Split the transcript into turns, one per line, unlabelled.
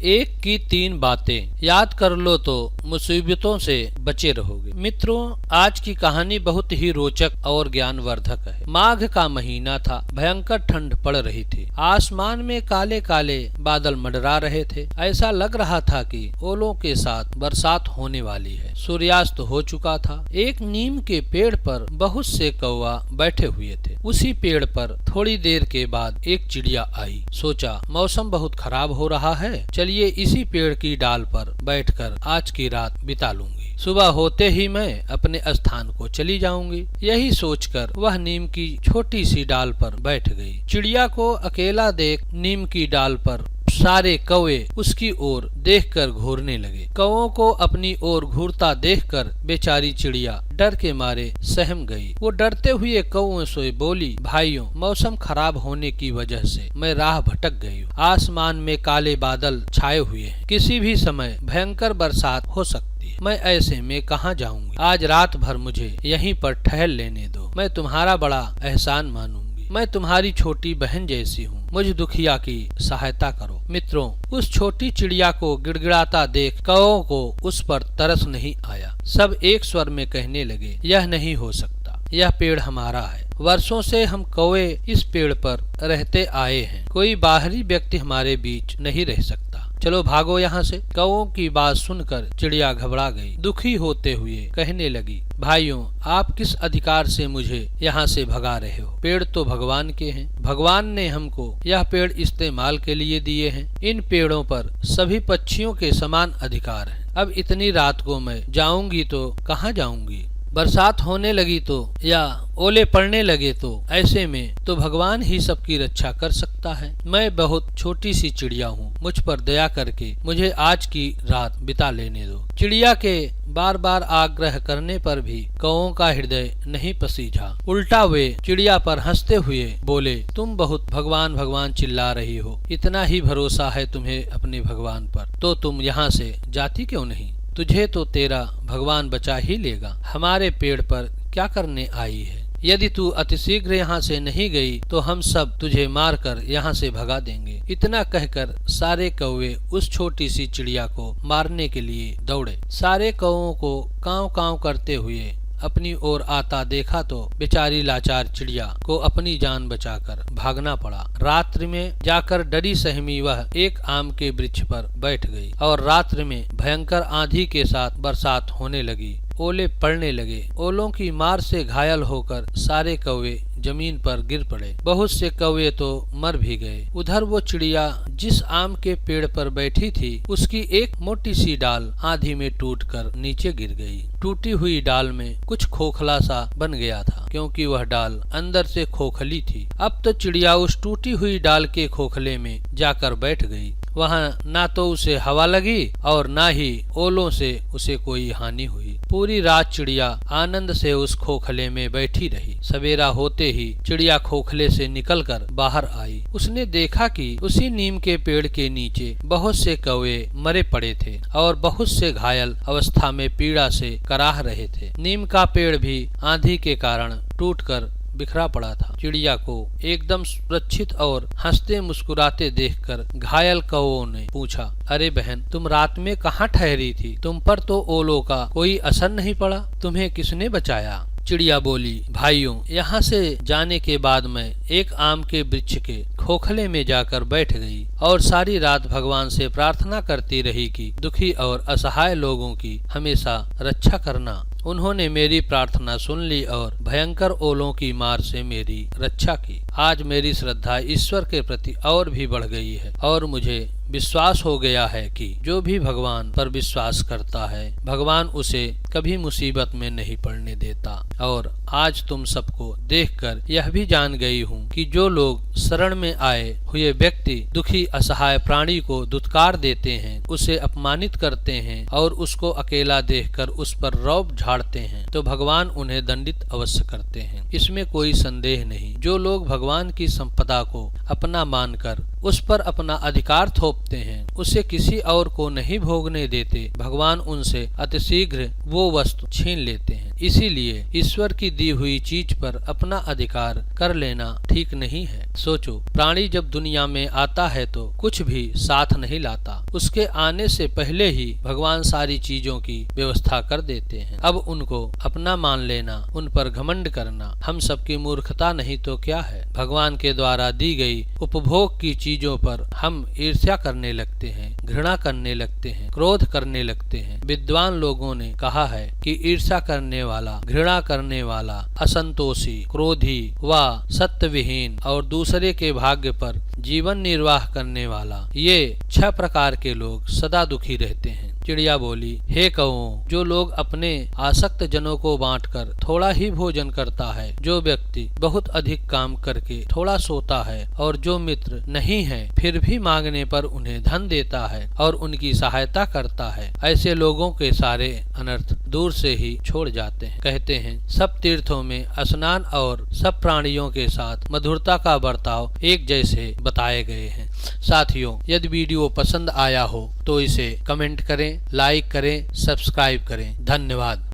एक की 3 बातें याद कर लो तो मुसीबतों से बचे रहोगे। मित्रों, आज की कहानी बहुत ही रोचक और ज्ञानवर्धक है। माघ का महीना था। भयंकर ठंड पड़ रही थी। आसमान में काले काले बादल मंडरा रहे थे। ऐसा लग रहा था कि ओलों के साथ बरसात होने वाली है। सूर्यास्त हो चुका था। एक नीम के पेड़ पर बहुत से कौवा बैठे हुए थे। उसी पेड़ पर थोड़ी देर के बाद एक चिड़िया आई। सोचा, मौसम बहुत खराब हो रहा है, चलिए इसी पेड़ की डाल पर बैठकर आज की रात बिता लूंगी। सुबह होते ही मैं अपने स्थान को चली जाऊंगी। यही सोचकर वह नीम की छोटी सी डाल पर बैठ गई। चिड़िया को अकेला देख नीम की डाल पर सारे कौवे उसकी ओर देखकर घूरने लगे। कौवों को अपनी ओर घूरता देखकर बेचारी चिड़िया डर के मारे सहम गई। वो डरते हुए कौवों से बोली, भाइयों, मौसम खराब होने की वजह से मैं राह भटक गई हूँ। आसमान में काले बादल छाए हुए हैं। किसी भी समय भयंकर बरसात हो सकती है। मैं ऐसे में कहाँ जाऊंगी? आज रात भर मुझे यहीं पर ठहर लेने दो। मैं तुम्हारा बड़ा एहसान मानूंगी। मैं तुम्हारी छोटी बहन जैसी हूँ। मुझ दुखिया की सहायता करो। मित्रों, उस छोटी चिड़िया को गिड़गिड़ाता देख कौवों को उस पर तरस नहीं आया। सब एक स्वर में कहने लगे, यह नहीं हो सकता। यह पेड़ हमारा है। वर्षों से हम कौवे इस पेड़ पर रहते आए हैं। कोई बाहरी व्यक्ति हमारे बीच नहीं रह सकता। चलो भागो यहाँ से। कौवों की बात सुनकर चिड़िया घबरा गई। दुखी होते हुए कहने लगी, भाइयों, आप किस अधिकार से मुझे यहाँ से भगा रहे हो? पेड़ तो भगवान के हैं। भगवान ने हमको यह पेड़ इस्तेमाल के लिए दिए हैं। इन पेड़ों पर सभी पक्षियों के समान अधिकार हैं। अब इतनी रात को मैं जाऊंगी तो कहाँ जाऊंगी? बरसात होने लगी तो या ओले पड़ने लगे तो ऐसे में तो भगवान ही सबकी रक्षा कर सकता है। मैं बहुत छोटी सी चिड़िया हूँ। मुझ पर दया करके मुझे आज की रात बिता लेने दो। चिड़िया के बार बार आग्रह करने पर भी कौवों का हृदय नहीं पसीझा। उल्टा वे चिड़िया पर हंसते हुए बोले, तुम बहुत भगवान भगवान चिल्ला रही हो। इतना ही भरोसा है तुम्हें अपने भगवान पर, तो तुम यहाँ से जाती क्यों नहीं? तुझे तो तेरा भगवान बचा ही लेगा। हमारे पेड़ पर क्या करने आई है? यदि तू अतिशीघ्र यहाँ से नहीं गई तो हम सब तुझे मारकर यहाँ से भगा देंगे। इतना कहकर सारे कौवे उस छोटी सी चिड़िया को मारने के लिए दौड़े। सारे कौवों को कांव कांव करते हुए अपनी ओर आता देखा तो बेचारी लाचार चिड़िया को अपनी जान बचाकर भागना पड़ा। रात्रि में जाकर डरी सहमी वह एक आम के वृक्ष पर बैठ गई और रात्रि में भयंकर आंधी के साथ बरसात होने लगी। ओले पड़ने लगे। ओलों की मार से घायल होकर सारे कौवे जमीन पर गिर पड़े। बहुत से कौवे तो मर भी गए। उधर वो चिड़िया जिस आम के पेड़ पर बैठी थी, उसकी एक मोटी सी डाल आंधी में टूटकर नीचे गिर गई। टूटी हुई डाल में कुछ खोखला सा बन गया था, क्योंकि वह डाल अंदर से खोखली थी। अब तो चिड़िया उस टूटी हुई डाल के खोखले में जाकर बैठ गई। वहाँ ना तो उसे हवा लगी और ना ही ओलों से उसे कोई हानि हुई। पूरी रात चिड़िया आनंद से उस खोखले में बैठी रही। सवेरा होते ही चिड़िया खोखले से निकलकर बाहर आई। उसने देखा कि उसी नीम के पेड़ के नीचे बहुत से कौवे मरे पड़े थे और बहुत से घायल अवस्था में पीड़ा से कराह रहे थे। नीम का पेड़ भी आंधी के कारण टूटकर बिखरा पड़ा था। चिड़िया को एकदम सुरक्षित और हंसते मुस्कुराते देखकर घायल कौवों ने पूछा, अरे बहन, तुम रात में कहाँ ठहरी थी? तुम पर तो ओलों का कोई असर नहीं पड़ा। तुम्हें किसने बचाया? चिड़िया बोली, भाइयों, यहाँ से जाने के बाद मैं एक आम के वृक्ष के खोखले में जाकर बैठ गई और सारी रात भगवान से प्रार्थना करती रही कि दुखी और असहाय लोगों की हमेशा रक्षा करना। उन्होंने मेरी प्रार्थना सुन ली और भयंकर ओलों की मार से मेरी रक्षा की। आज मेरी श्रद्धा ईश्वर के प्रति और भी बढ़ गई है और मुझे विश्वास हो गया है कि जो भी भगवान पर विश्वास करता है, भगवान उसे कभी मुसीबत में नहीं पड़ने देता। और आज तुम सबको देखकर यह भी जान गई हूँ कि जो लोग शरण में आए हुए व्यक्ति दुखी असहाय प्राणी को दुत्कार देते हैं, उसे अपमानित करते हैं और उसको अकेला देखकर उस पर रौब झाड़ते हैं, तो भगवान उन्हें दंडित अवश्य करते हैं। इसमें कोई संदेह नहीं। जो लोग भगवान की संपदा को अपना मानकर उस पर अपना अधिकार थोपते हैं, उसे किसी और को नहीं भोगने देते, भगवान उनसे अतिशीघ्र वो वस्तु छीन लेते हैं। इसीलिए ईश्वर की दी हुई चीज पर अपना अधिकार कर लेना ठीक नहीं है। सोचो, प्राणी जब दुनिया में आता है तो कुछ भी साथ नहीं लाता। उसके आने से पहले ही भगवान सारी चीजों की व्यवस्था कर देते हैं। अब उनको अपना मान लेना, उन पर घमंड करना हम सबकी मूर्खता नहीं तो क्या है। भगवान के द्वारा दी गई उपभोग की चीजों पर हम ईर्ष्या करने लगते हैं, घृणा करने लगते हैं, क्रोध करने लगते हैं। विद्वान लोगों ने कहा है कि ईर्ष्या करने वाला, घृणा करने वाला, असंतोषी, क्रोधी व सत्यविहीन और दूसरे के भाग्य पर जीवन निर्वाह करने वाला, ये 6 प्रकार के लोग सदा दुखी रहते हैं। चिड़िया बोली, हे कौओं, जो लोग अपने आसक्त जनों को बांटकर थोड़ा ही भोजन करता है, जो व्यक्ति बहुत अधिक काम करके थोड़ा सोता है और जो मित्र नहीं है फिर भी मांगने पर उन्हें धन देता है और उनकी सहायता करता है, ऐसे लोगों के सारे अनर्थ दूर से ही छोड़ जाते हैं। कहते हैं सब तीर्थों में स्नान और सब प्राणियों के साथ मधुरता का बर्ताव एक जैसे बताए गए हैं। साथियों, यदि वीडियो पसंद आया हो तो इसे कमेंट करें, लाइक करें, सब्सक्राइब करें। धन्यवाद।